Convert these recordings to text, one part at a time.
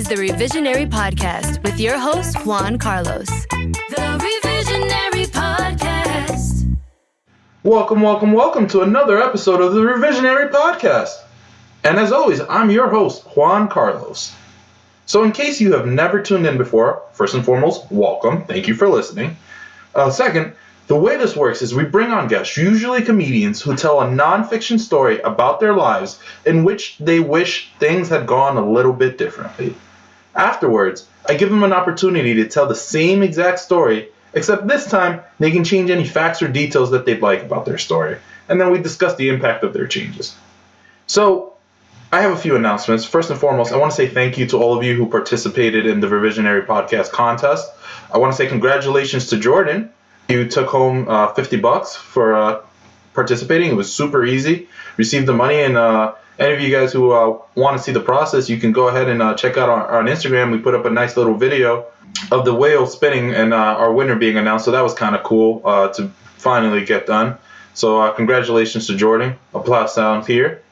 is the Revisionary Podcast with your host, Juan Carlos. The Revisionary Podcast. Welcome to another episode of the Revisionary Podcast. And as always, I'm your host, Juan Carlos. So in case you have never tuned in before, first and foremost, welcome. Thank you for listening. Second, the way this works is we bring on guests, usually comedians, who tell a nonfiction story about their lives in which they wish things had gone a little bit differently. Afterwards, I give them an opportunity to tell the same exact story, except this time they can change any facts or details that they'd like about their story, and then we discuss the impact of their changes. So, I have a few announcements. First and foremost, I want to say thank you to all of you who participated in the Revisionary Podcast contest. I want to say congratulations to Jordan. You took home $50 for participating. It was super easy. Received the money, and any of you guys who want to see the process, you can go ahead and check out on Instagram. We put up a nice little video of the whale spinning and our winner being announced. So that was kind of cool to finally get done. So congratulations to Jordan. Applause sound here.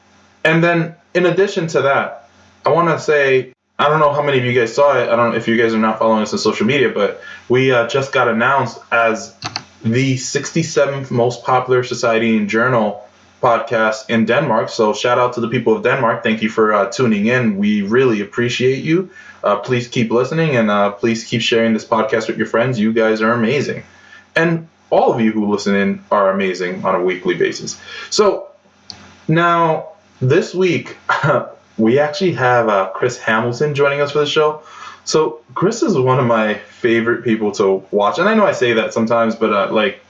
And then in addition to that, I want to say, I don't know how many of you guys saw it. I don't know if you guys are not following us on social media, but we just got announced as the 67th most popular Society and Journal podcast in Denmark. So shout out to the people of Denmark. Thank you for tuning in. We really appreciate you. Please keep listening, and please keep sharing this podcast with your friends. You guys are amazing. And all of you who listen in are amazing on a weekly basis. So now this week, we actually have Chris Hamilton joining us for the show. So Chris is one of my favorite people to watch. And I know I say that sometimes, but like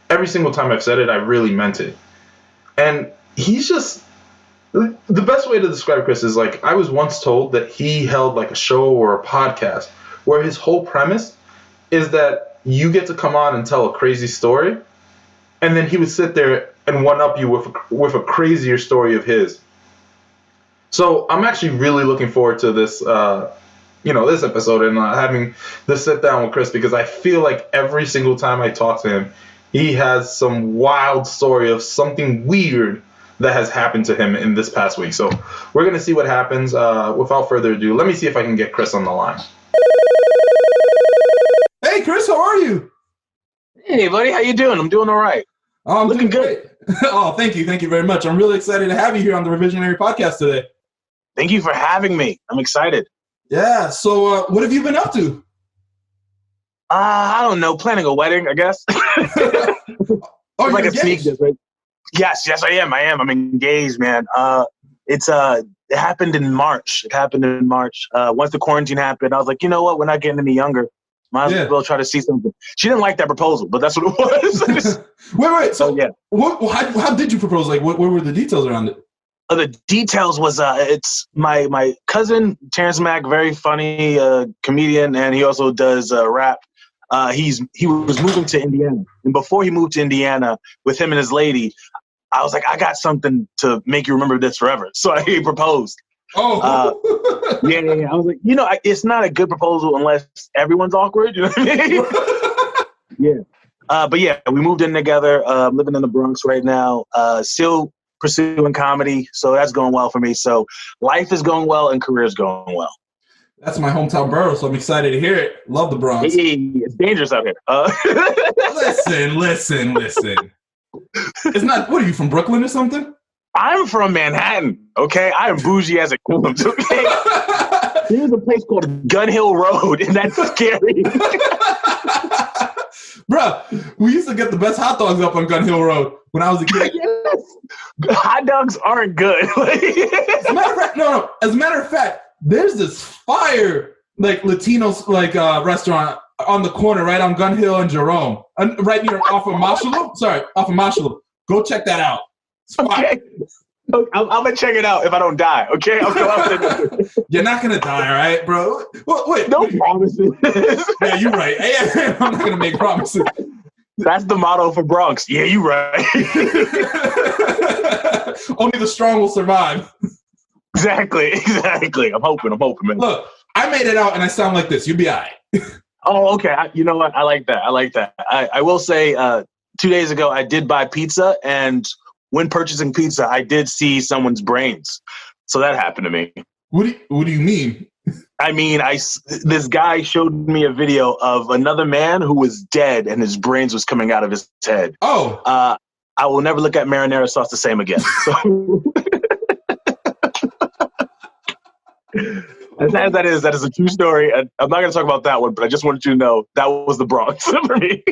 every single time I've said it, I really meant it. And he's just, the best way to describe Chris is like, I was once told that he held like a show or a podcast where his whole premise is that you get to come on and tell a crazy story. And then he would sit there and one-up you with a crazier story of his. So I'm actually really looking forward to this, this episode and having this sit down with Chris, because I feel like every single time I talk to him, he has some wild story of something weird that has happened to him in this past week. So we're going to see what happens. Without further ado, let me see if I can get Chris on the line. Hey, Chris, how are you? Hey, buddy, how you doing? I'm doing all right. Oh, I'm looking good. Oh, thank you very much. I'm really excited to have you here on the Revisionary Podcast today. Thank you for having me. I'm excited. Yeah. So, what have you been up to? I don't know. Planning a wedding, I guess. Oh, like you're a sneak, right? Yes, I am. I'm engaged, man. It happened in March. Once the quarantine happened, I was like, you know what? We're not getting any younger. Might as well try to see something. She didn't like that proposal, but that's what it was. Wait. So, yeah. How did you propose? Like, what were the details around it? The details was it's my cousin Terrence Mack, very funny comedian, and he also does rap. He was moving to Indiana, and before he moved to Indiana with him and his lady, I was like, I got something to make you remember this forever. So he proposed. Oh, yeah. I was like, it's not a good proposal unless everyone's awkward. You know what I mean? Yeah. But yeah, we moved in together. Living in the Bronx right now. Still pursuing comedy, so that's going well for me. So life is going well and career is going well. That's my hometown borough, so I'm excited to hear it. Love the Bronx. Hey, it's dangerous out here. Listen. It's not. What are you, from Brooklyn or something? I'm from Manhattan. Okay, I am bougie as it comes. Okay, there's a place called Gun Hill Road, and that's scary. Bruh, we used to get the best hot dogs up on Gun Hill Road when I was a kid. Yes. Hot dogs aren't good. As a matter of fact, no. As a matter of fact, there's this fire like Latinos restaurant on the corner right on Gun Hill and Jerome, right near off of Mashallah. Go check that out. Okay. I'm gonna check it out if I don't die. Okay, I'll go out there. You're not gonna die, all right, bro? Wait. No promises. Yeah, you're right. Hey, I'm not gonna make promises. That's the motto for Bronx. Yeah, you're right. Only the strong will survive. Exactly. I'm hoping, man. Look, I made it out, and I sound like this. You'll be all right. Oh, okay. You know what? I like that. I will say, 2 days ago, I did buy pizza, and when purchasing pizza, I did see someone's brains. So that happened to me. What do you mean? I mean, this guy showed me a video of another man who was dead and his brains was coming out of his head. Oh. I will never look at marinara sauce the same again. So, as sad as that is a true story. I'm not going to talk about that one, but I just wanted you to know that was the Bronx for me.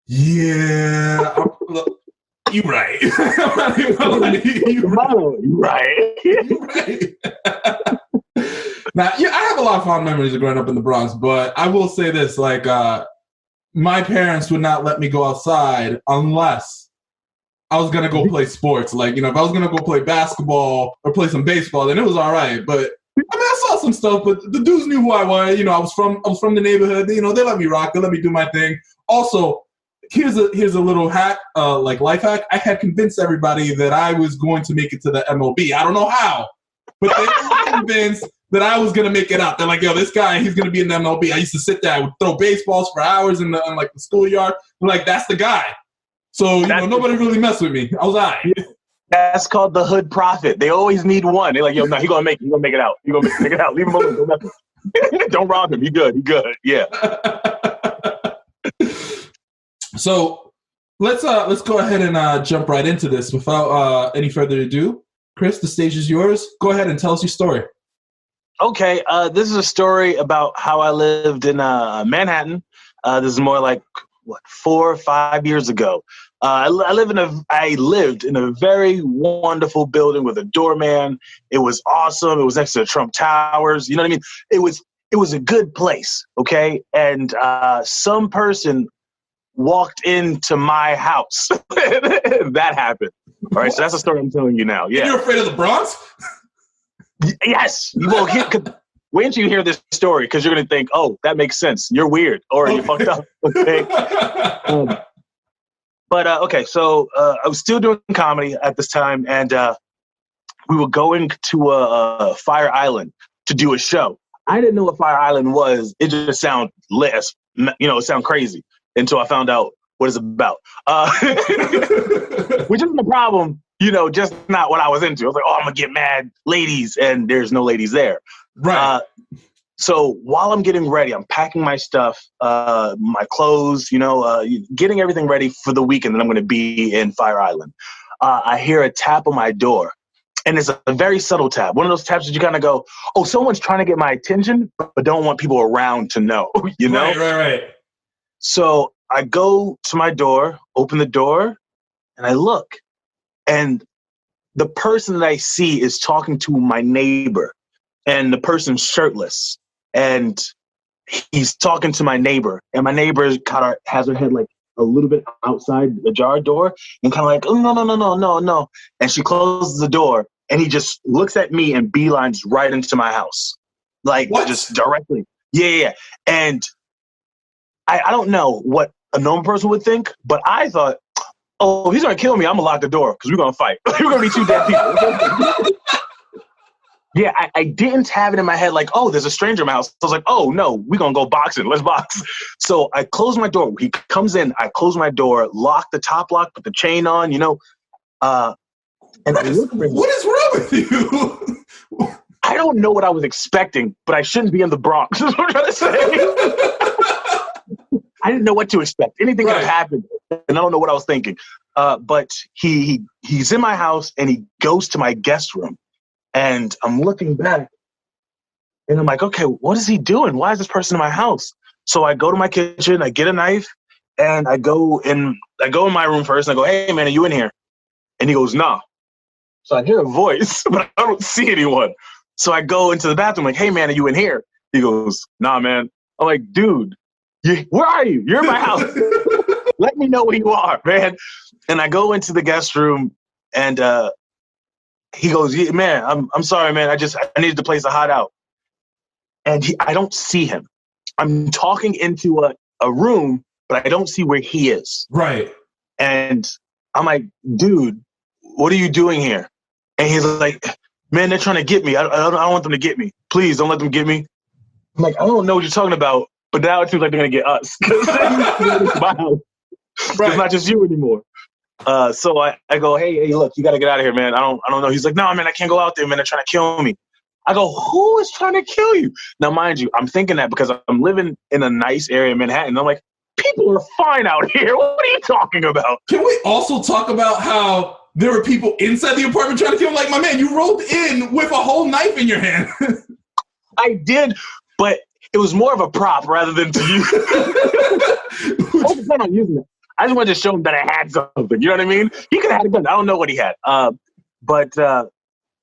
Yeah. You're right. You're right. Now, yeah, I have a lot of fond memories of growing up in the Bronx, but I will say this, like, my parents would not let me go outside unless I was going to go play sports. Like, you know, if I was going to go play basketball or play some baseball, then it was all right. But, I mean, I saw some stuff, but the dudes knew who I was. You know, I was from the neighborhood. You know, they let me rock. They let me do my thing. Also, here's a little hack, like life hack. I had convinced everybody that I was going to make it to the MLB. I don't know how, but they were convinced that I was going to make it out. They're like, yo, this guy, he's going to be in the MLB. I used to sit there, I would throw baseballs for hours in like the schoolyard. I'm like, that's the guy. So, you know, nobody really messed with me. I was all right. That's called the hood prophet. They always need one. They're like, yo, no, he's going to make it out. He's going to make it out. Leave him alone. Don't mess with him. Don't rob him. He good. Yeah. So let's go ahead and jump right into this without any further ado. Chris, the stage is yours. Go ahead and tell us your story. Okay, this is a story about how I lived in Manhattan. This is more like 4 or 5 years ago. I lived in a very wonderful building with a doorman. It was awesome. It was next to the Trump Towers. You know what I mean? It was a good place. Okay, and some person walked into my house. That happened. All right, so that's the story I'm telling you now. Yeah, you're afraid of the Bronx? Yes. Well, wait until you hear this story, because you're going to think, oh, that makes sense. You're weird or you're fucked up. Okay. Okay, so I was still doing comedy at this time, and we were going to a Fire Island to do a show. I didn't know what Fire Island was. It just sounded lit, it sounded crazy until I found out what it's about. Which isn't the problem. Just not what I was into. I was like, I'm going to get mad ladies, and there's no ladies there. Right. So while I'm getting ready, I'm packing my stuff, my clothes, getting everything ready for the weekend that I'm going to be in Fire Island. I hear a tap on my door, and it's a very subtle tap. One of those taps that you kind of go, oh, someone's trying to get my attention, but don't want people around to know, Right. So I go to my door, open the door, and I look. And the person that I see is talking to my neighbor, and the person's shirtless, and he's talking to my neighbor, and my neighbor kind of has her head like a little bit outside the jar door and kind of like, oh, no. And she closes the door, and he just looks at me and beelines right into my house. Like, what? Just directly. Yeah. And I don't know what a normal person would think, but I thought, oh, he's going to kill me. I'm going to lock the door because we're going to fight. We're going to be two dead people. Yeah, I didn't have it in my head like, oh, there's a stranger in my house. I was like, oh, no, we're going to go boxing. Let's box. So I close my door. He comes in. I close my door, lock the top lock, put the chain on, and I look at him. What is wrong with you? I don't know what I was expecting, but I shouldn't be in the Bronx. Is what I'm trying to say. I didn't know what to expect. Anything could have happened, and I don't know what I was thinking. But he's in my house, and he goes to my guest room, and I'm looking back, and I'm like, okay, what is he doing? Why is this person in my house? So I go to my kitchen, I get a knife, and I go in my room first, and I go, hey, man, are you in here? And he goes, nah. So I hear a voice, but I don't see anyone. So I go into the bathroom, like, hey, man, are you in here? He goes, nah, man. I'm like, dude. Where are you? You're in my house. Let me know where you are, man. And I go into the guest room, and he goes, yeah, man, I'm sorry, man. I needed the place to hide out. And I don't see him. I'm talking into a room, but I don't see where he is. Right. And I'm like, dude, what are you doing here? And he's like, man, they're trying to get me. I don't want them to get me. Please don't let them get me. I'm like, I don't know what you're talking about. But now it seems like they're going to get us. It's not just you anymore. So I go, hey, look, you got to get out of here, man. I don't know. He's like, no, man, I can't go out there, man. They're trying to kill me. I go, who is trying to kill you? Now, mind you, I'm thinking that because I'm living in a nice area in Manhattan. I'm like, people are fine out here. What are you talking about? Can we also talk about how there were people inside the apartment trying to kill him? Like, my man, you rolled in with a whole knife in your hand. I did, but it was more of a prop rather than to use. I wasn't planning on using it. I just wanted to show him that I had something. You know what I mean? He could have had a gun. I don't know what he had. But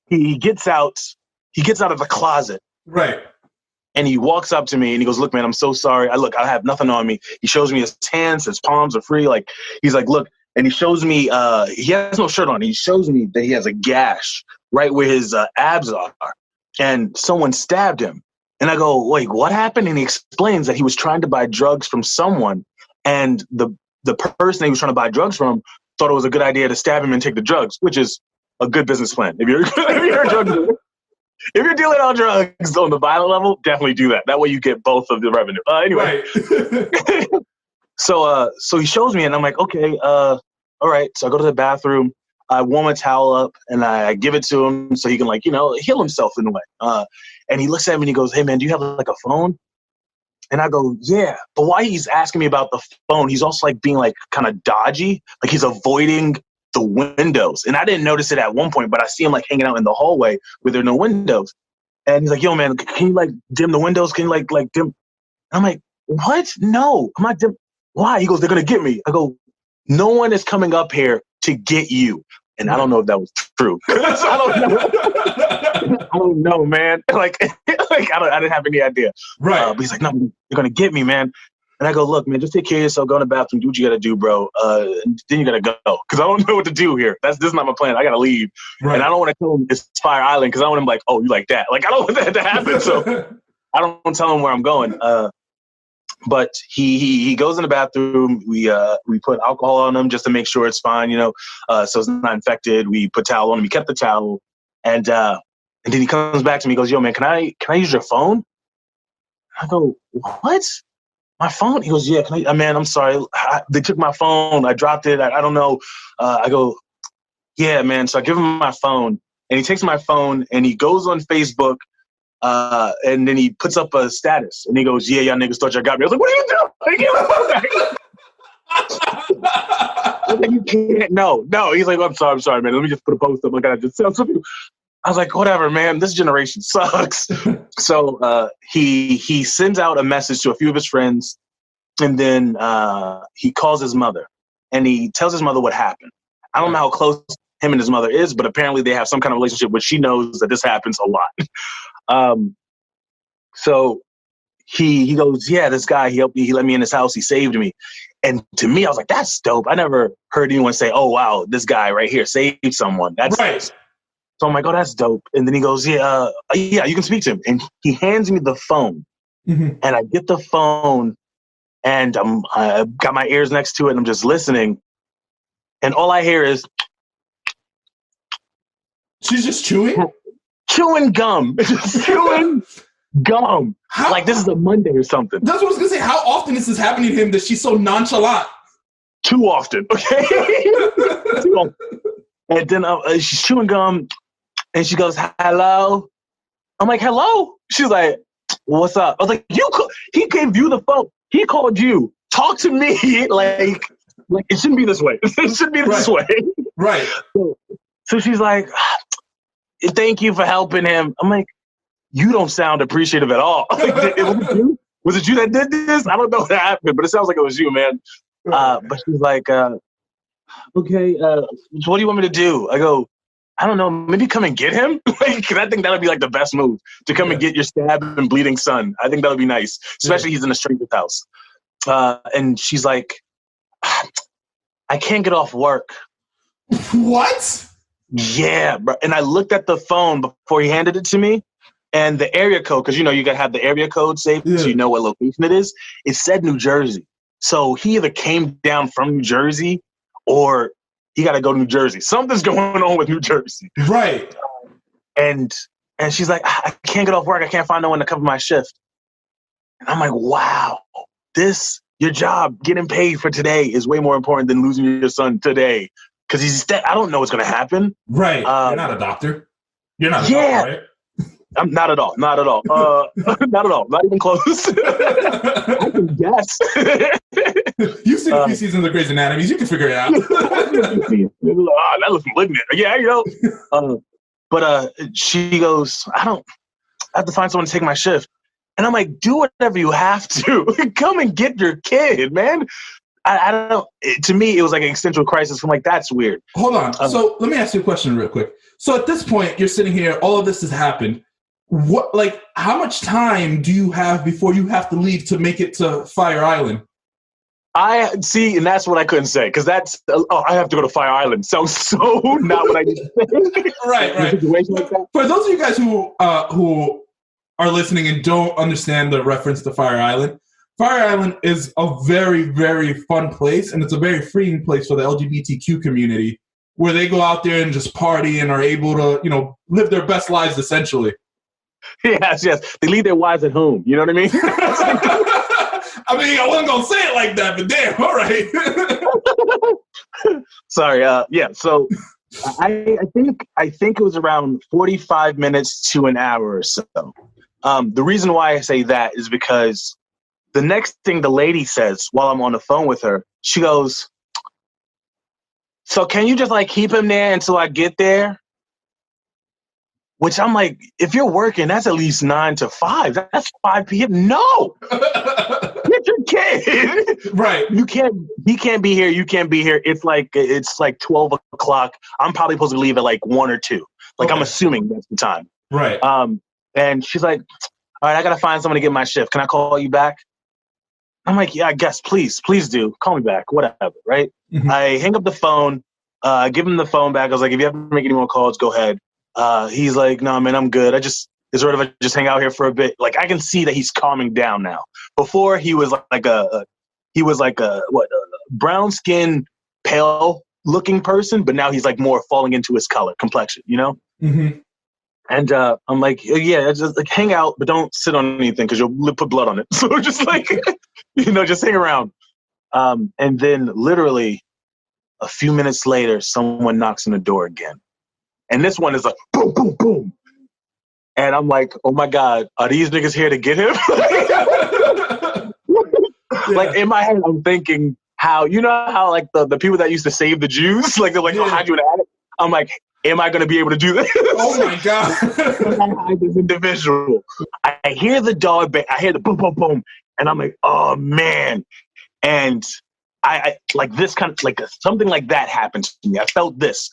he gets out. He gets out of the closet. Right. And he walks up to me and he goes, look, man, I'm so sorry. I have nothing on me. He shows me his hands, his palms are free. Like, he's like, look, and he shows me, he has no shirt on. He shows me that he has a gash right where his abs are. And someone stabbed him. And I go, wait, what happened? And he explains that he was trying to buy drugs from someone. And the person he was trying to buy drugs from thought it was a good idea to stab him and take the drugs, which is a good business plan. If you're a drug dealer, if you're dealing on drugs on the violent level, definitely do that. That way you get both of the revenue. Anyway, right. So he shows me, and I'm like, okay, all right. So I go to the bathroom, I warm a towel up, and I give it to him so he can, like, heal himself in a way. And he looks at me and he goes, hey, man, do you have like a phone? And I go, yeah. But while he's asking me about the phone, he's also like being like kind of dodgy, like he's avoiding the windows. And I didn't notice it at one point, but I see him like hanging out in the hallway where there are no windows. And he's like, yo, man, can you like dim the windows? Can you like dim? I'm like, what? No, I'm not dim. Why? He goes, they're going to get me. I go, no one is coming up here to get you. And I don't know if that was true. I don't know, man. Like I didn't have any idea. Right. But he's like, no, you're going to get me, man. And I go, look, man, just take care of yourself. Go in the bathroom. Do what you got to do, bro. And then you got to go. Because I don't know what to do here. This is not my plan. I got to leave. Right. And I don't want to tell him it's Fire Island because I want him like, oh, you like that. Like, I don't want that to happen. So I don't tell him where I'm going. But he goes in the bathroom. We put alcohol on him just to make sure it's fine, so it's not infected. We put towel on him. He kept the towel. And then he comes back to me and goes, yo, man, can I use your phone? I go, what? My phone? He goes, yeah, man, I'm sorry. They took my phone. I dropped it. I don't know. I go, yeah, man. So I give him my phone, and he takes my phone, and he goes on Facebook, and then he puts up a status, and he goes, yeah, y'all niggas thought y'all got me. I was like, what are you doing? I was like, you can't. No. He's like, I'm sorry, man. Let me just put a post up. I got to just tell something. I was like, whatever, man. This generation sucks. So he sends out a message to a few of his friends, and then he calls his mother, and he tells his mother what happened. I don't know how close him and his mother is, but apparently they have some kind of relationship where she knows that this happens a lot. So he goes, yeah, this guy, he helped me. He let me in his house. He saved me. And to me, I was like, that's dope. I never heard anyone say, oh, wow, this guy right here saved someone. That's right. Nice. So I'm like, oh, that's dope. And then he goes, yeah, you can speak to him. And he hands me the phone. Mm-hmm. And I get the phone, and I got my ears next to it, and I'm just listening. And all I hear is... She's just chewing? Chewing gum. Just chewing gum. Like this is a Monday or something. That's what I was going to say. How often is this happening to him that she's so nonchalant? Too often, okay? Too often. And then she's chewing gum. And she goes, hello? I'm like, hello? She's like, what's up? I was like, he gave you the phone. He called you. Talk to me. Like it shouldn't be this way. It shouldn't be this way. Right. So she's like, thank you for helping him. I'm like, you don't sound appreciative at all. Was it you that did this? I don't know what happened, but it sounds like it was you, man. But she's like, okay, so what do you want me to do? I go, I don't know, maybe come and get him? Because I think that would be like the best move, to come and get your stabbed and bleeding son. I think that would be nice, especially he's in a stranger's house. And she's like, I can't get off work. What? Yeah, bro. And I looked at the phone before he handed it to me, and the area code, because you got to have the area code saved so you know what location it is. It said New Jersey. So he either came down from New Jersey or he got to go to New Jersey. Something's going on with New Jersey. Right. And she's like, I can't get off work. I can't find no one to cover my shift. And I'm like, wow, your job, getting paid for today is way more important than losing your son today. Because I don't know what's going to happen. Right. You're not a doctor. You're not a doctor, right? I'm not at all. Not at all. Not at all. Not even close. I can guess. You've seen a few seasons of Grey's Anatomy. You can figure it out. That looks malignant. Yeah, you know. But she goes, I have to find someone to take my shift. And I'm like, do whatever you have to. Come and get your kid, man. I don't know. To me, it was like an existential crisis. I'm like, that's weird. Hold on. So let me ask you a question real quick. So at this point, you're sitting here. All of this has happened. How much time do you have before you have to leave to make it to Fire Island? I see, and that's what I couldn't say, because that's, I have to go to Fire Island. Sounds so not what I need to say. Right. Situation like that. For those of you guys who are listening and don't understand the reference to Fire Island is a very, very fun place, and it's a very freeing place for the LGBTQ community, where they go out there and just party and are able to, live their best lives, essentially. Yes. They leave their wives at home. You know what I mean? I mean, I wasn't going to say it like that, but damn, all right. Sorry. Yeah. So I think it was around 45 minutes to an hour or so. The reason why I say that is because the next thing the lady says while I'm on the phone with her, she goes, so can you just keep him there until I get there? Which I'm like, if you're working, that's at least 9 to 5. That's 5 p.m. No, get your kid. Right. He can't be here. You can't be here. It's like 12 o'clock. I'm probably supposed to leave at 1 or 2. Okay. I'm assuming that's the time. Right. And she's like, all right, I got to find someone to get my shift. Can I call you back? I'm like, yeah, I guess. Please do. Call me back. Whatever. Right. Mm-hmm. I hang up the phone, give him the phone back. I was like, if you have to make any more calls, go ahead. He's like, no, man, I'm good. It's sort of just hang out here for a bit. I can see that he's calming down now. Before he was a brown skin, pale looking person, but now he's more falling into his color complexion, Mm-hmm. And I'm like, yeah, just hang out, but don't sit on anything because you'll put blood on it. So just just hang around. And then literally a few minutes later, someone knocks on the door again. And this one is like, boom, boom, boom. And I'm like, oh my God, are these niggas here to get him? Yeah. In my head, I'm thinking how the people that used to save the Jews, they're like, oh, hide you in the attic. I'm like, am I going to be able to do this? Oh my God. Hide this individual. I hear the dog bang. I hear the boom, boom, boom. And I'm like, oh man. And I this kind of something like that happened to me. I felt this.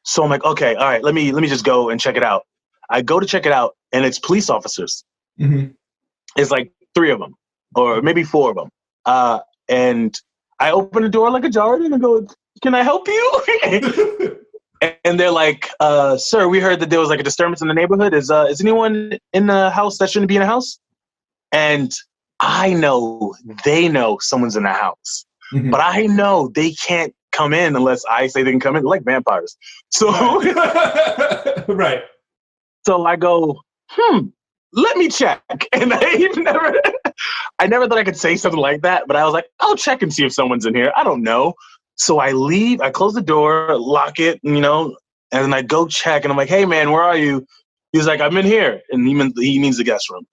So I'm like, okay, all right, let me just go and check it out. I go to check it out, and it's police officers. Mm-hmm. It's 3 of them, or maybe 4 of them. And I open the door like a jar and I go, can I help you? And they're like, sir, we heard that there was a disturbance in the neighborhood. Is anyone in the house that shouldn't be in the house? And I know they know someone's in the house. Mm-hmm. But I know they can't come in unless I say they can come in, like vampires. So right. So I go, let me check. And I never thought I could say something like that, but I was like, I'll check and see if someone's in here. I don't know. So I leave, I close the door, lock it, and then I go check and I'm like, hey man, where are you? He's like, I'm in here. And he means the guest room.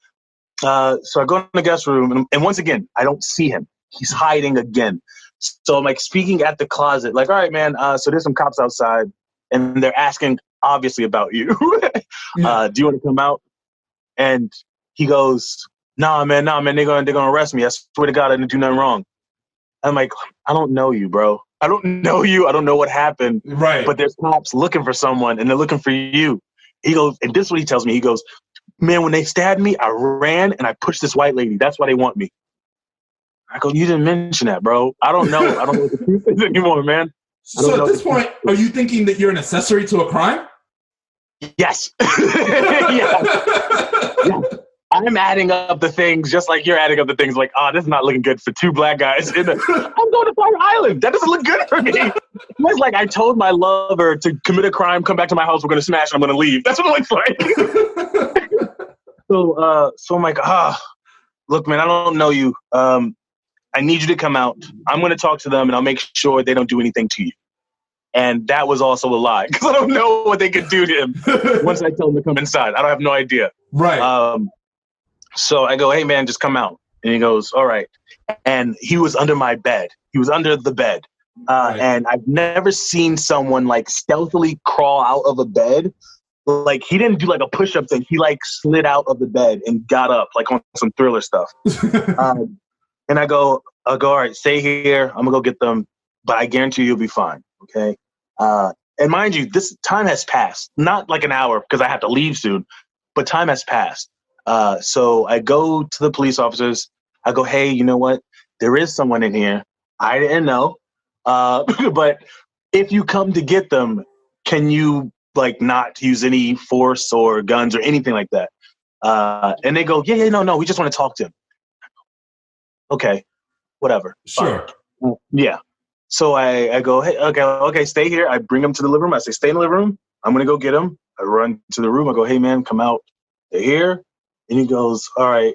So I go in the guest room and once again, I don't see him. He's hiding again. So I'm speaking at the closet, all right, man, so there's some cops outside and they're asking obviously about you. Do you want to come out? And he goes, nah, man, they're gonna arrest me. I swear to God, I didn't do nothing wrong. I'm like, I don't know you, bro. I don't know you. I don't know what happened. Right. But there's cops looking for someone and they're looking for you. He goes, and this is what he tells me. He goes, man, when they stabbed me, I ran and I pushed this white lady. That's why they want me. I go, you didn't mention that, bro. I don't know. I don't know what the truth is anymore, man. So at this point, are you thinking that you're an accessory to a crime? Yes. Yeah. I'm adding up the things just like you're adding up the things this is not looking good for 2 black guys. I'm going to Fire Island. That doesn't look good for me. It's like I told my lover to commit a crime, come back to my house, we're going to smash, and I'm going to leave. That's what it looks like. So I'm like, look, man, I don't know you. I need you to come out. I'm going to talk to them, and I'll make sure they don't do anything to you. And that was also a lie because I don't know what they could do to him once I tell him to come inside. I have no idea. Right. So I go, hey, man, just come out. And he goes, all right. And he was under my bed. He was under the bed. Right. And I've never seen someone like stealthily crawl out of a bed. Like he didn't do like a push-up thing. He like slid out of the bed and got up like on some Thriller stuff. And I go, all right, stay here. I'm gonna go get them, but I guarantee you'll be fine. Okay. And mind you, this time has passed, not like an hour because I have to leave soon, but time has passed. So I go to the police officers. I go, hey, you know what? There is someone in here. I didn't know. But if you come to get them, can you like not use any force or guns or anything like that? And they go, yeah, no, we just want to talk to him. Okay, whatever. Sure. Fine. Yeah. So I go, hey, okay, stay here. I bring him to the living room. I say, stay in the living room. I'm going to go get him. I run to the room. I go, hey, man, come out. They're here. And he goes, all right.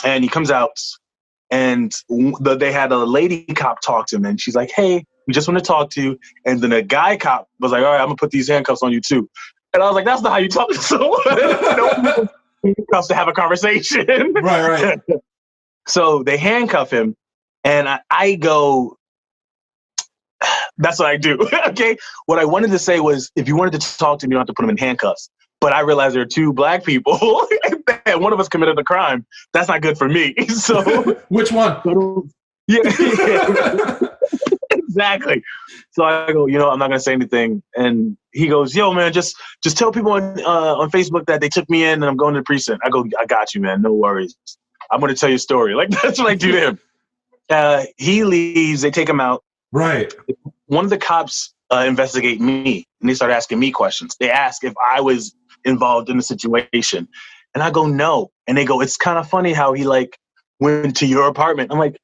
And he comes out. And they had a lady cop talk to him. And she's like, hey, we just want to talk to you. And then a guy cop was like, all right, I'm going to put these handcuffs on you, too. And I was like, that's not how you talk to someone. No handcuffs to have a conversation. Right. So they handcuff him. And I go, that's what I do. Okay. What I wanted to say was, if you wanted to talk to him, you don't have to put him in handcuffs. But I realized there are two black people and one of us committed a crime. That's not good for me. So which one? Yeah. Exactly. So I go, I'm not going to say anything. And he goes, yo, man, just tell people on Facebook that they took me in and I'm going to the precinct. I go, I got you, man. No worries. I'm going to tell you a story. Like, that's what I do to him. He leaves. They take him out. Right. One of the cops investigate me, and they start asking me questions. They ask if I was involved in the situation. And I go, no. And they go, it's kind of funny how he, like, went to your apartment. I'm like,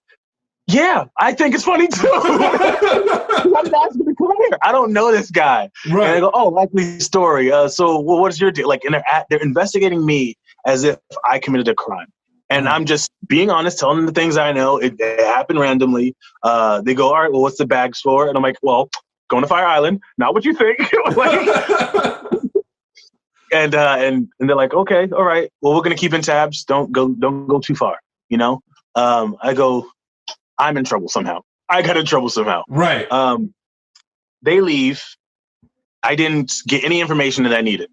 yeah, I think it's funny, too. Why did I ask him to come here? I don't know this guy. Right. And I go, oh, likely story. So what is your deal? Like, and they're investigating me as if I committed a crime. And I'm just being honest, telling them the things I know. It happened randomly. They go, all right, well, what's the bags for? And I'm like, well, going to Fire Island. Not what you think. And they're like, okay, all right. Well, we're gonna keep in tabs. Don't go too far. I go, I'm in trouble somehow. I got in trouble somehow. Right. They leave. I didn't get any information that I needed.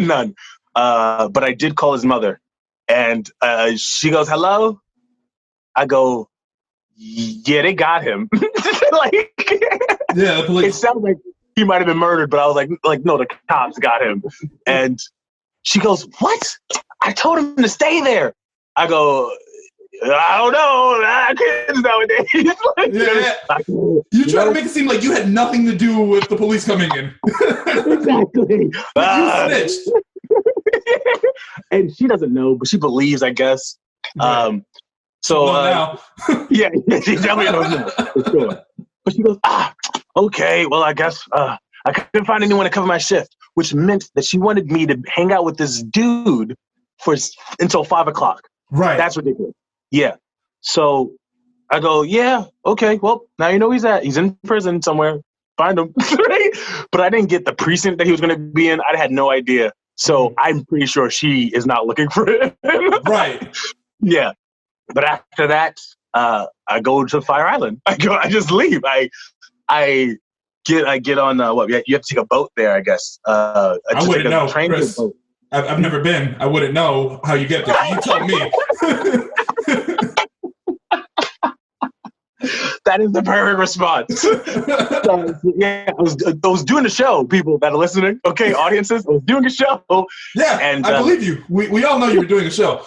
None. But I did call his mother. And she goes, hello? I go, yeah, they got him. Yeah, the police. It sounds like he might have been murdered, but I was like, no, the cops got him. And she goes, what? I told him to stay there. I go, I don't know. Kids nowadays. You try to make it seem like you had nothing to do with the police coming in. Exactly. You snitched. And she doesn't know, but she believes, I guess. Right. Yeah, she definitely knows now, for sure. But she goes, okay, well, I guess I couldn't find anyone to cover my shift, which meant that she wanted me to hang out with this dude until 5 o'clock. Right. That's ridiculous. Yeah. So I go, yeah, okay, well, now you know he's in prison somewhere. Find him. But I didn't get the precinct that he was going to be in. I had no idea. So I'm pretty sure she is not looking for him. Right. Yeah. But after that, I go to Fire Island. I just leave. I get on you have to take a boat there, I guess. I wouldn't know, train Chris. boat. I've never been. I wouldn't know how you get there. You tell me. That is the perfect response. Yeah, I was doing the show, people that are listening. Okay, audiences, I was doing a show. Yeah, and I believe you. We all know you were doing a show.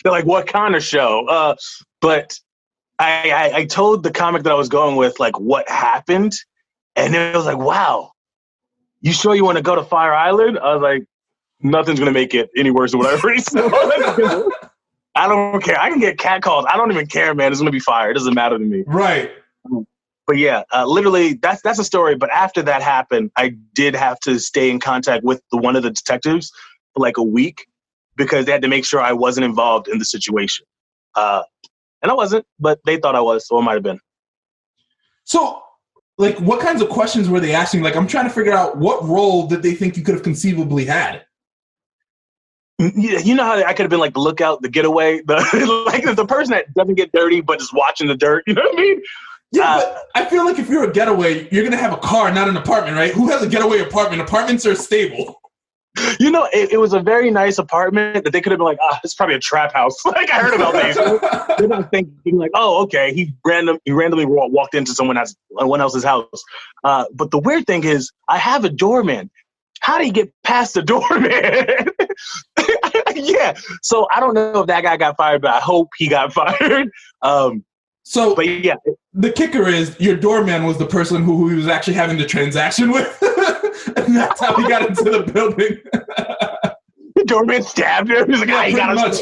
They're like, what kind of show? But I told the comic that I was going with, like, what happened. And it was like, wow, you sure you want to go to Fire Island? I was like, nothing's going to make it any worse than what I already saw. I don't care. I can get catcalled. I don't even care, man. It's going to be fire. It doesn't matter to me. Right. But yeah, literally, that's a story. But after that happened, I did have to stay in contact with one of the detectives for like a week because they had to make sure I wasn't involved in the situation. And I wasn't, but they thought I was, so it might have been. So like, what kinds of questions were they asking? Like, I'm trying to figure out what role did they think you could have conceivably had? You know how I could have been like the lookout, the getaway, the person that doesn't get dirty but is watching the dirt. You know what I mean? Yeah, but I feel like if you're a getaway, you're gonna have a car, not an apartment, right? Who has a getaway apartment? Apartments are stable. You know, it was a very nice apartment that they could have been like, it's probably a trap house. Like, I heard about these. They're not thinking like, oh, okay, he randomly walked into someone else's house. But the weird thing is, I have a doorman. How do you get past the doorman? Yeah. So I don't know if that guy got fired, but I hope he got fired. But yeah. The kicker is your doorman was the person who he was actually having the transaction with. And that's how he got into the building. The doorman stabbed him. He's like, yeah, he got much.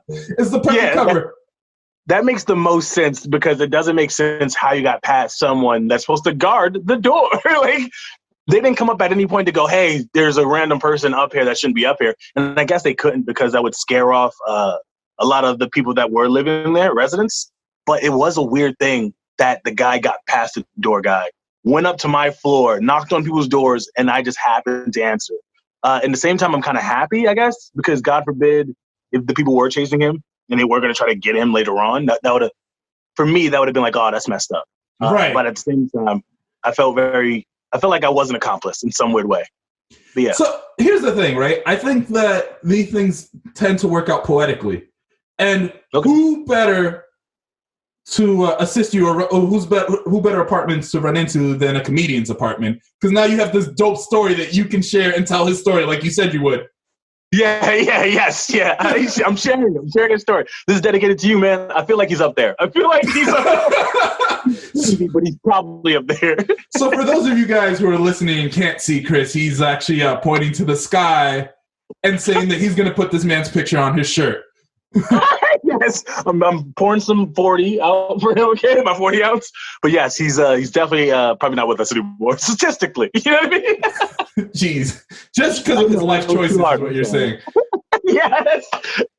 It's the perfect cover. That makes the most sense because it doesn't make sense how you got past someone that's supposed to guard the door. Like, they didn't come up at any point to go, hey, there's a random person up here that shouldn't be up here. And I guess they couldn't because that would scare off a lot of the people that were living there, residents. But it was a weird thing that the guy got past the door guy, went up to my floor, knocked on people's doors, and I just happened to answer. At the same time, I'm kind of happy, I guess, because God forbid if the people were chasing him and they were going to try to get him later on, that would have, for me, that would have been like, oh, that's messed up. Right. But at the same time, I felt like I was an accomplice in some weird way. But yeah. So here's the thing, right? I think that these things tend to work out poetically. And who better to assist you, or who better apartments to run into than a comedian's apartment? Because now you have this dope story that you can share and tell his story like you said you would. Yes. I'm sharing his story. This is dedicated to you, man. I feel like he's up there. I feel like he's up there. But he's probably up there. So for those of you guys who are listening and can't see Chris, he's actually pointing to the sky and saying that he's going to put this man's picture on his shirt. Yes, I'm pouring some 40 out for him, okay? My 40 ounce. But yes, he's definitely probably not with us anymore, statistically. You know what I mean? Jeez. Just because of his life choices is what you're saying. Yes.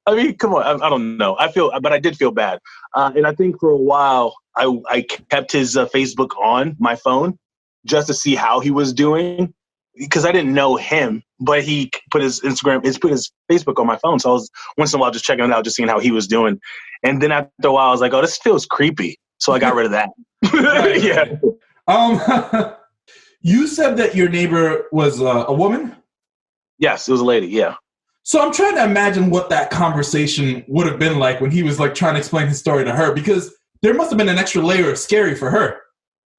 I mean, come on. I don't know. But I did feel bad. And I think for a while, I kept his Facebook on my phone just to see how he was doing. Because I didn't know him, but he put his Facebook on my phone. So I was once in a while just checking it out, just seeing how he was doing. And then after a while, I was like, oh, this feels creepy. So I got rid of that. Yeah. You said that your neighbor was a woman? Yes, it was a lady. Yeah. So I'm trying to imagine what that conversation would have been like when he was like trying to explain his story to her, because there must have been an extra layer of scary for her.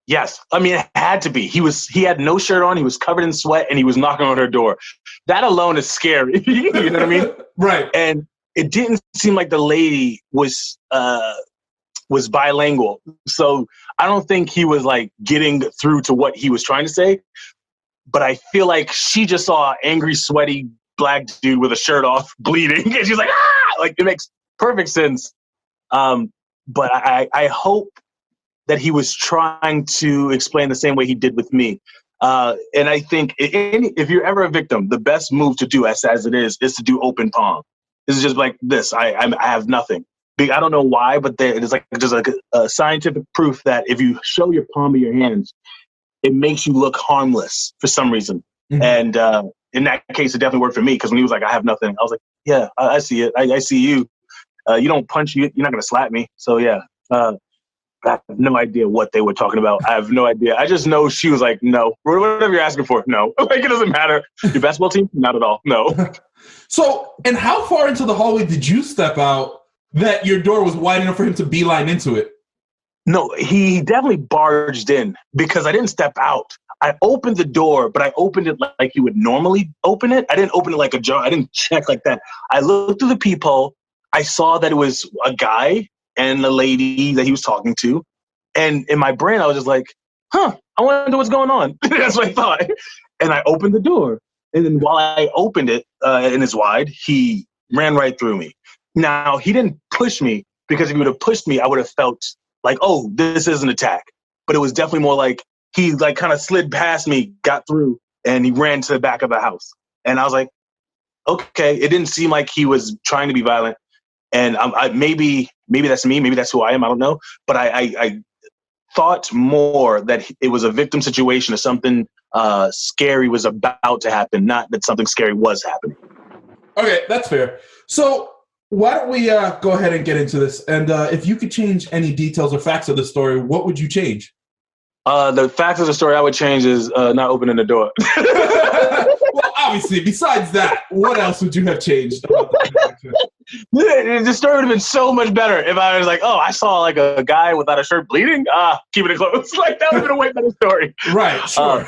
Yes. I mean, it had to be. He had no shirt on. He was covered in sweat and he was knocking on her door. That alone is scary. You know what I mean? Right. And it didn't seem like the lady was bilingual. So I don't think he was like getting through to what he was trying to say. But I feel like she just saw an angry, sweaty black dude with a shirt off bleeding. And she's like, ah! Like, it makes perfect sense. But I hope that he was trying to explain the same way he did with me. And I think if you're ever a victim, the best move to do, as it is to do open palm. This is just like this. I have nothing. I don't know why, but it's like just like a scientific proof that if you show your palm of your hands, it makes you look harmless for some reason. Mm-hmm. And in that case, it definitely worked for me, because when he was like, I have nothing, I was like, yeah, I see it. I see you. You don't punch, you're not going to slap me. So yeah. I have no idea what they were talking about. I have no idea. I just know she was like, no. Whatever you're asking for, no. Like, it doesn't matter. Your basketball team? Not at all. No. So, and how far into the hallway did you step out that your door was wide enough for him to beeline into it? No, he definitely barged in, because I didn't step out. I opened the door, but I opened it like you would normally open it. I didn't open it like a jar. I didn't check like that. I looked through the peephole. I saw that it was a guy and the lady that he was talking to. And in my brain, I was just like, I wonder what's going on. That's what I thought. And I opened the door. And then while I opened it, and it's wide, he ran right through me. Now, he didn't push me, because if he would have pushed me, I would have felt like, oh, this is an attack. But it was definitely more like he like kind of slid past me, got through, and he ran to the back of the house. And I was like, okay. It didn't seem like he was trying to be violent. And maybe that's me. Maybe that's who I am. I don't know. But I thought more that it was a victim situation or something scary was about to happen, not that something scary was happening. Okay, that's fair. So why don't we go ahead and get into this? And if you could change any details or facts of the story, what would you change? The facts of the story I would change is not opening the door. Well, obviously, besides that, what else would you have changed about the The story would have been so much better if I was like, oh, I saw like a guy without a shirt bleeding. Keeping it close. Like that would have been a way better story. Right, sure.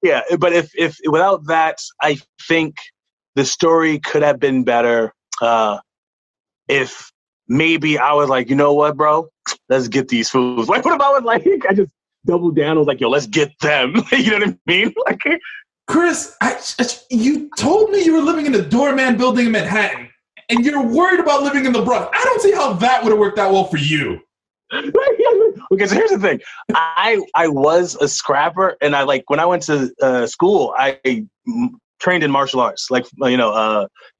Yeah. But if without that, I think the story could have been better. If maybe I was like, you know what, bro, let's get these fools. Like, what if I was like, I just doubled down. I was like, yo, let's get them. You know what I mean? Like, Chris, you told me you were living in a doorman building in Manhattan, and you're worried about living in the Bronx. I don't see how that would have worked out well for you. Because here's the thing, I was a scrapper, and I like when I went to school, I trained in martial arts, like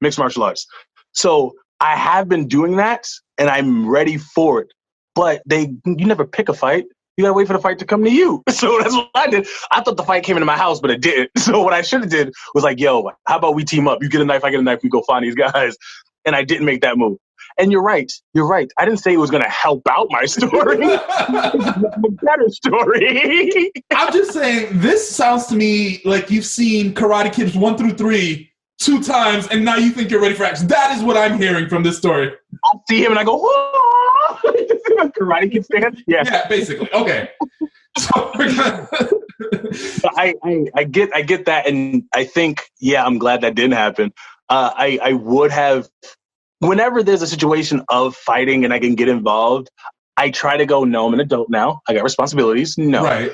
mixed martial arts. So I have been doing that, and I'm ready for it. But you never pick a fight. You gotta wait for the fight to come to you. So that's what I did. I thought the fight came into my house, but it didn't. So what I should have did was like, yo, how about we team up? You get a knife, I get a knife, we go find these guys. And I didn't make that move. And you're right. I didn't say it was gonna help out my story. It's a better story. I'm just saying, this sounds to me like you've seen Karate Kids 1 through 3 2 times, and now you think you're ready for action. That is what I'm hearing from this story. I see him and I go, whoa! Karate Kid fan? Yeah, basically. Okay. So I get that, and I think, I'm glad that didn't happen. I would have, whenever there's a situation of fighting and I can get involved, I try to go, no, I'm an adult now. I got responsibilities. No. Right.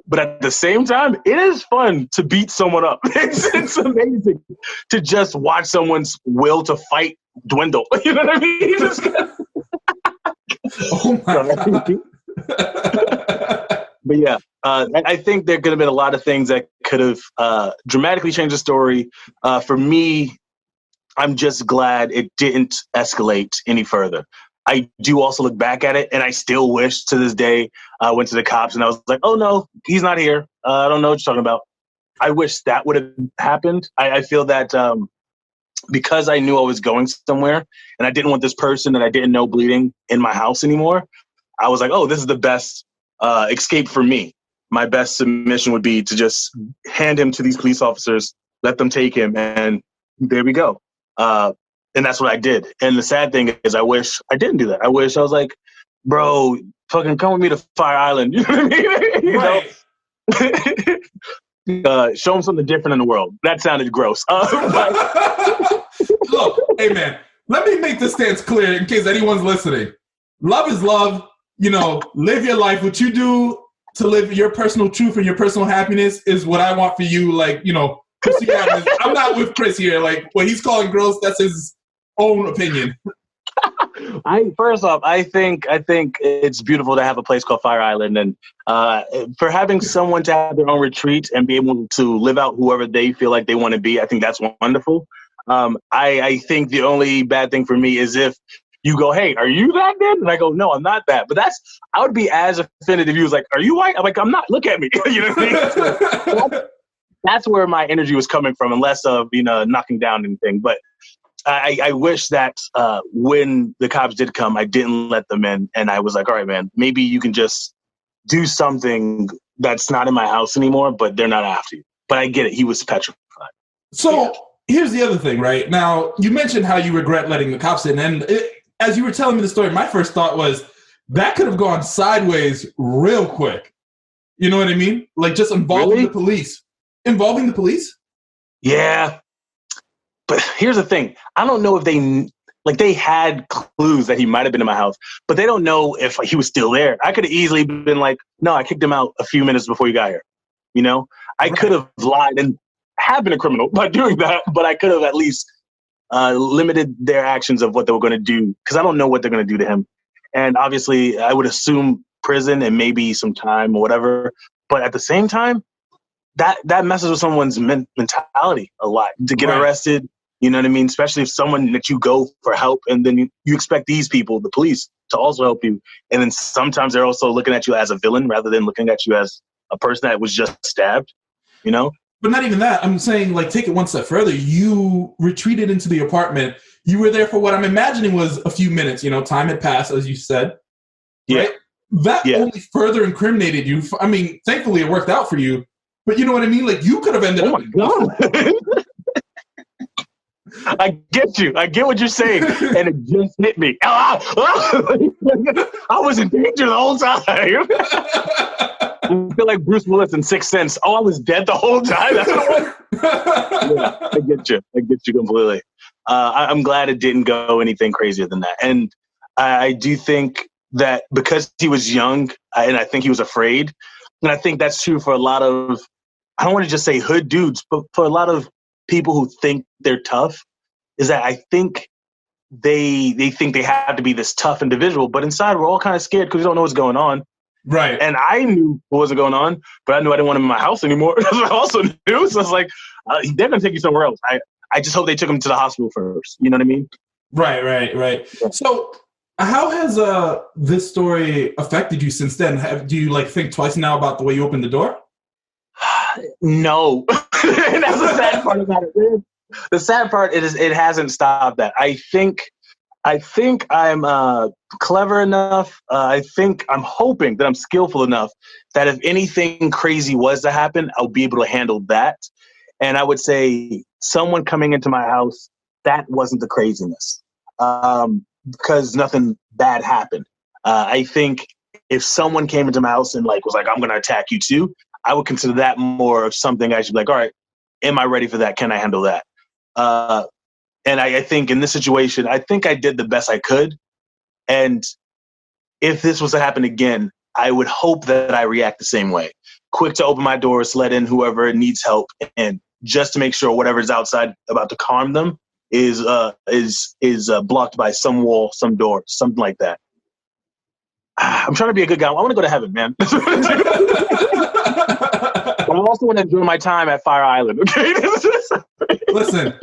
But at the same time, it is fun to beat someone up. It's amazing to just watch someone's will to fight dwindle. You know what I mean? Oh my God. But yeah, I think there could have been a lot of things that could have dramatically changed the story. For me, I'm just glad it didn't escalate any further. I do also look back at it, and I still wish to this day I went to the cops and I was like, oh, no, he's not here. I don't know what you're talking about. I wish that would have happened. I feel that because I knew I was going somewhere and I didn't want this person that I didn't know bleeding in my house anymore, I was like, oh, this is the best escape for me. My best submission would be to just hand him to these police officers, let them take him, and there we go. And that's what I did. And the sad thing is I wish I didn't do that. I wish I was like, bro, fucking come with me to Fire Island. You know what I mean? Right. Show them something different in the world. That sounded gross. Look, hey man, let me make this stance clear in case anyone's listening. Love is love. Live your life. What you do to live your personal truth and your personal happiness is what I want for you. Like, I'm not with Chris here. Like, what he's calling gross, that's his own opinion. First off, I think it's beautiful to have a place called Fire Island, and for having someone to have their own retreat and be able to live out whoever they feel like they want to be, I think that's wonderful. I think the only bad thing for me is if you go, hey, are you that then? And I go, no, I'm not that. But I would be as offended if you was like, are you white? I'm like, I'm not. Look at me. You know what I mean? That's where my energy was coming from, and less of knocking down anything. But I wish that when the cops did come, I didn't let them in, and I was like, all right, man, maybe you can just do something that's not in my house anymore, but they're not after you. But I get it. He was petrified. So here's the other thing, right? Now, you mentioned how you regret letting the cops in, and as you were telling me the story, my first thought was that could have gone sideways real quick. You know what I mean? Like just involving the police. Involving the police? Yeah. But here's the thing. I don't know if they had clues that he might have been in my house, but they don't know if he was still there. I could have easily been like, no, I kicked him out a few minutes before you got here. I could have lied and have been a criminal by doing that, but I could have at least limited their actions of what they were going to do, because I don't know what they're going to do to him. And obviously, I would assume prison and maybe some time or whatever. But at the same time, that messes with someone's mentality a lot. To get arrested, You know what I mean? Especially if someone that you go for help and then you expect these people, the police, to also help you. And then sometimes they're also looking at you as a villain rather than looking at you as a person that was just stabbed, you know? But not even that. I'm saying, like, take it one step further. You retreated into the apartment. You were there for what I'm imagining was a few minutes. You know, time had passed, as you said. Right? That only further incriminated you. I mean, thankfully it worked out for you. But you know what I mean? Like, you could have ended up. Oh, my God. I get you. I get what you're saying. And it just hit me. I was in danger the whole time. I feel like Bruce Willis in Sixth Sense. Oh, I was dead the whole time. That's what it was. Yeah, I get you. I get you completely. I'm glad it didn't go anything crazier than that. And I do think that because he was young and I think he was afraid, and I think that's true for a lot of, I don't want to just say hood dudes, but for a lot of people who think they're tough, is that I think they think they have to be this tough individual, but inside we're all kind of scared because we don't know what's going on. Right. And I knew what wasn't going on, but I knew I didn't want him in my house anymore. That's what I also knew. So it's like, they're going to take you somewhere else. I just hope they took him to the hospital first. You know what I mean? Right. Yeah. So how has this story affected you since then? Do you think twice now about the way you opened the door? No. That's the sad part about it. The sad part is it hasn't stopped that. I think I'm clever enough. I'm hoping that I'm skillful enough that if anything crazy was to happen, I'll be able to handle that. And I would say someone coming into my house, that wasn't the craziness, because nothing bad happened. I think if someone came into my house and was like, I'm going to attack you too, I would consider that more of something I should be like, all right, am I ready for that? Can I handle that? And I think in this situation, I think I did the best I could. And if this was to happen again, I would hope that I react the same way. Quick to open my doors, let in whoever needs help, and just to make sure whatever's outside about to calm them is blocked by some wall, some door, something like that. I'm trying to be a good guy. I want to go to heaven, man. But I also want to enjoy my time at Fire Island, okay? Listen,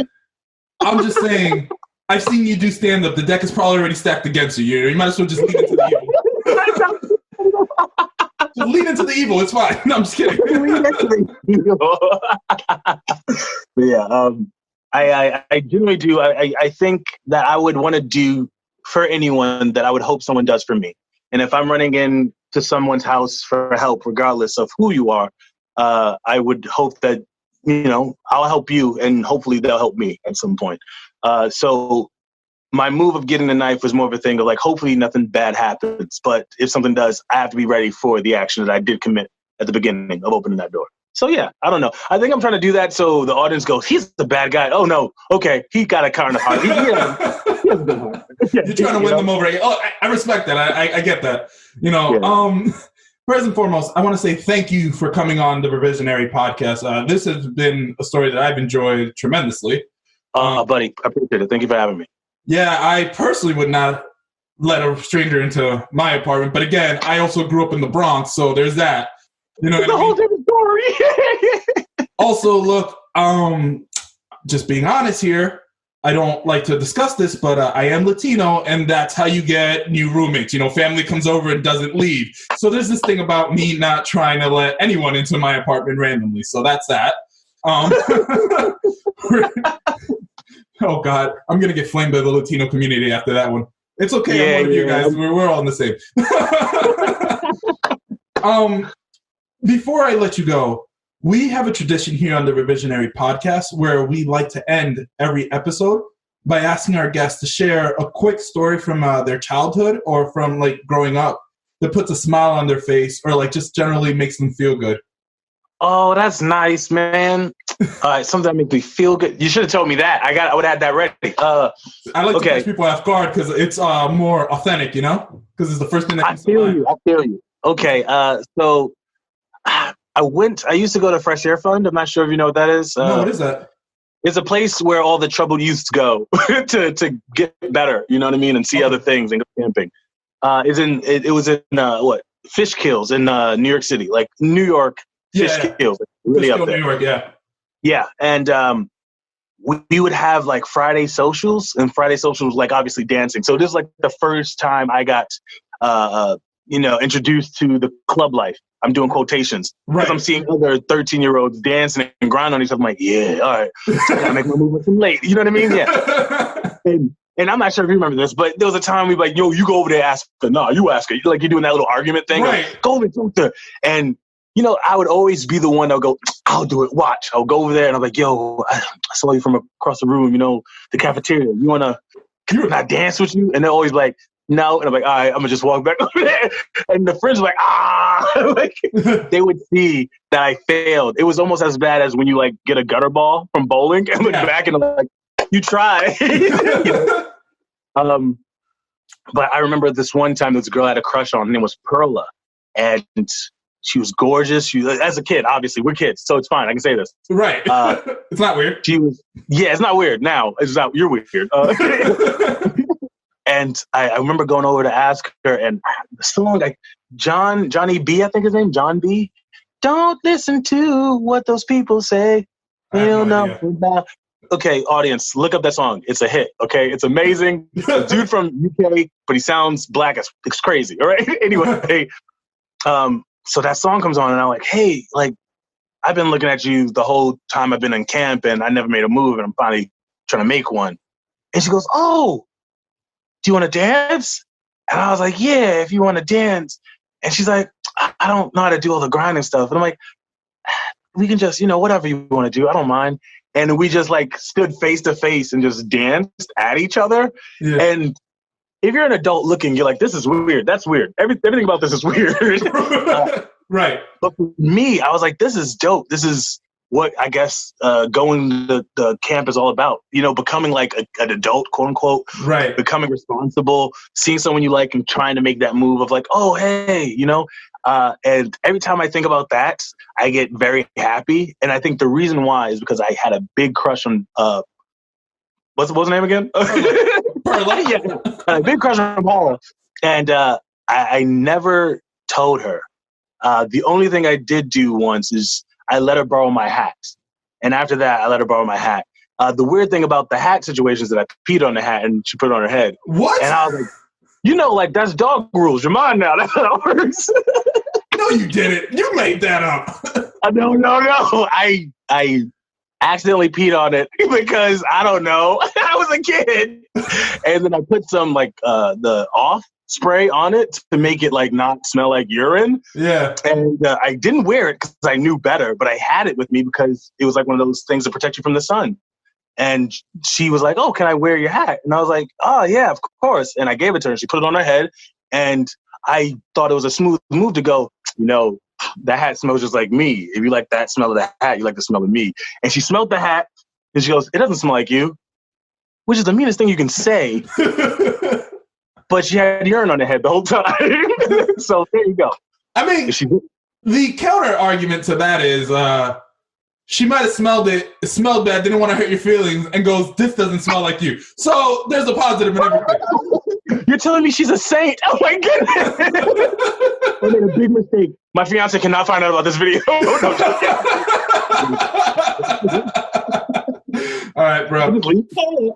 I'm just saying, I've seen you do stand-up. The deck is probably already stacked against you. You might as well just lean into the evil. Just lean into the evil. It's fine. No, I'm just kidding. Yeah, I genuinely do. I think that I would want to do for anyone that I would hope someone does for me. And if I'm running into someone's house for help, regardless of who you are, I would hope that, I'll help you and hopefully they'll help me at some point. So my move of getting the knife was more of a thing of hopefully nothing bad happens. But if something does, I have to be ready for the action that I did commit at the beginning of opening that door. So yeah, I don't know. I think I'm trying to do that so the audience goes, he's the bad guy. Oh no, okay, he got a kind of heart. He has a good heart. You're trying to win them over. Oh, I respect that. I get that. First and foremost, I want to say thank you for coming on the Revisionary Podcast. This has been a story that I've enjoyed tremendously. Buddy, I appreciate it. Thank you for having me. Yeah, I personally would not let a stranger into my apartment. But again, I also grew up in the Bronx, so there's that. You know what I mean? Whole different story. Also, look, just being honest here, I don't like to discuss this, but I am Latino, and that's how you get new roommates. Family comes over and doesn't leave. So there's this thing about me not trying to let anyone into my apartment randomly. So that's that. Oh, God. I'm going to get flamed by the Latino community after that one. It's okay. I'm one of you guys. We're all in the same. Before I let you go, we have a tradition here on the Revisionary Podcast where we like to end every episode by asking our guests to share a quick story from their childhood or from growing up that puts a smile on their face or just generally makes them feel good. Oh, that's nice, man. Something that makes me feel good. You should have told me that. I would have had that ready. I like to catch people off guard because it's more authentic, because it's the first thing that comes to mind. I feel you. Okay, so I used to go to Fresh Air Fund. I'm not sure if you know what that is. No, what is that? It's a place where all the troubled youths go to get better, you know what I mean, and see other things and go camping. It was in Fishkills in New York City, New York Fishkills, really up there. New York, yeah. Yeah, and we would have like Friday socials, and Friday socials like obviously dancing. So this is like the first time I got, introduced to the club life. I'm doing quotations because I'm seeing other 13-year-olds dancing and grinding on each other. I'm like, yeah, all right, I gotta make my movement late. You know what I mean? Yeah. And I'm not sure if you remember this, but there was a time we'd be like, yo, you go over there, ask her. No, you ask her. Like you're doing that little argument thing. Right. Like, go over and talk to her. And, I would always be the one that would go, I'll do it. Watch. I'll go over there and I'm like, yo, I saw you from across the room, the cafeteria. Can I dance with you? And they're always like, no. And I'm like, all right, I'm going to just walk back over there. And the friends were like, like, they would see that I failed. It was almost as bad as when you like get a gutter ball from bowling and look back and I'm like, you try. But I remember this one time there was a girl I had a crush on. Her name was Perla. And she was gorgeous. As a kid, obviously, we're kids, so it's fine. I can say this. Right. It's not weird. It's not weird now. You're weird. And I remember going over to ask her, and the song, like Johnny B, I think his name, John B. Don't listen to what those people say. They don't know about. Okay, audience, look up that song. It's a hit. Okay, it's amazing. Dude from UK, but he sounds black. It's crazy. All right. Anyway, so that song comes on, and I'm like, hey, like, I've been looking at you the whole time I've been in camp, and I never made a move, and I'm finally trying to make one. And she goes, oh, do you want to dance? And I was like, yeah, if you want to dance. And she's like, I don't know how to do all the grinding stuff. And I'm like, we can just, whatever you want to do. I don't mind. And we just like stood face to face and just danced at each other. Yeah. And if you're an adult looking, you're like, this is weird. That's weird. Everything about this is weird. Right. But for me, I was like, this is dope. This is what I guess going to the camp is all about. Becoming like an adult, quote unquote. Right. Becoming responsible, seeing someone you like and trying to make that move of like, oh, hey, and every time I think about that, I get very happy. And I think the reason why is because I had a big crush on, what's the name again? Perla. Yeah, a big crush on Paula. And I never told her. The only thing I did do once is I let her borrow my hat. And after that, I let her borrow my hat. The weird thing about the hat situation is that I peed on the hat and she put it on her head. What? And I was like, that's dog rules. You're mine now. That's how it works. No, you didn't. You made that up. No. I accidentally peed on it because I don't know. I was a kid. And then I put some like the off spray on it to make it like not smell like urine. Yeah. And I didn't wear it because I knew better, but I had it with me because it was like one of those things to protect you from the sun. And she was like, oh, can I wear your hat? And I was like, oh, yeah, of course. And I gave it to her and she put it on her head. And I thought it was a smooth move to go, that hat smells just like me. If you like that smell of the hat, you like the smell of me. And she smelled the hat and she goes, it doesn't smell like you, which is the meanest thing you can say. But she had urine on her head the whole time. So there you go. I mean, the counter argument to that is she might have smelled bad, didn't want to hurt your feelings, and goes, this doesn't smell like you. So there's a positive in everything. You're telling me she's a saint? Oh my goodness. I made a big mistake. My fiance cannot find out about this video. All right, bro.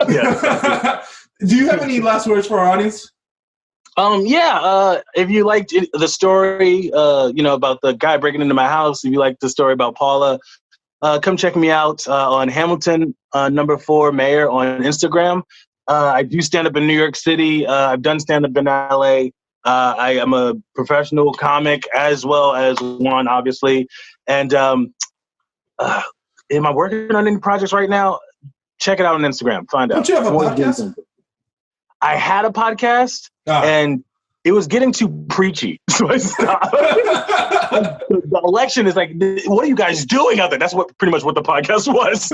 Yeah. Do you have any last words for our audience? If you liked the story, about the guy breaking into my house, if you liked the story about Paula, come check me out on Hamilton #4 Mayor on Instagram. I do stand up in New York City. I've done stand up in LA. I am a professional comic as well as one, obviously. And am I working on any projects right now? Check it out on Instagram. Find out. Don't you have a podcast? I had a podcast, and it was getting too preachy, so I stopped. The election is like, what are you guys doing out there? That's pretty much what the podcast was.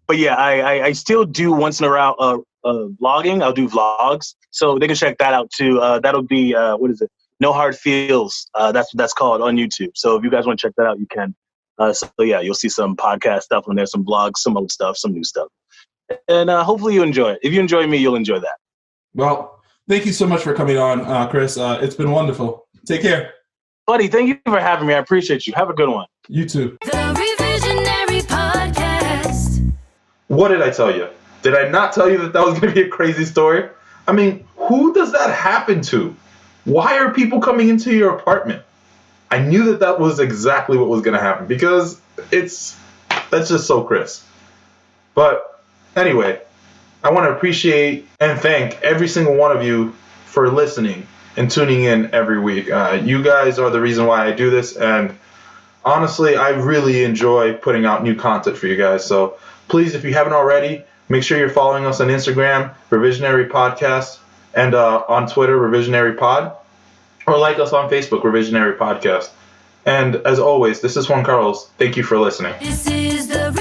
But yeah, I still do once in a while vlogging. I'll do vlogs, so they can check that out too. That'll be what is it? No Hard Feels. That's called on YouTube. So if you guys want to check that out, you can. So yeah, you'll see some podcast stuff on there, some vlogs, some old stuff, some new stuff. And hopefully you enjoy it. If you enjoy me, you'll enjoy that. Well, thank you so much for coming on, Chris. It's been wonderful. Take care. Buddy, thank you for having me. I appreciate you. Have a good one. You too. The Revisionary Podcast. What did I tell you? Did I not tell you that was going to be a crazy story? I mean, who does that happen to? Why are people coming into your apartment? I knew that was exactly what was going to happen because that's just so Chris. But anyway, I want to appreciate and thank every single one of you for listening and tuning in every week. You guys are the reason why I do this, and honestly, I really enjoy putting out new content for you guys. So please, if you haven't already, make sure you're following us on Instagram, Revisionary Podcast, and on Twitter, Revisionary Pod, or like us on Facebook, Revisionary Podcast. And as always, this is Juan Carlos. Thank you for listening. This is the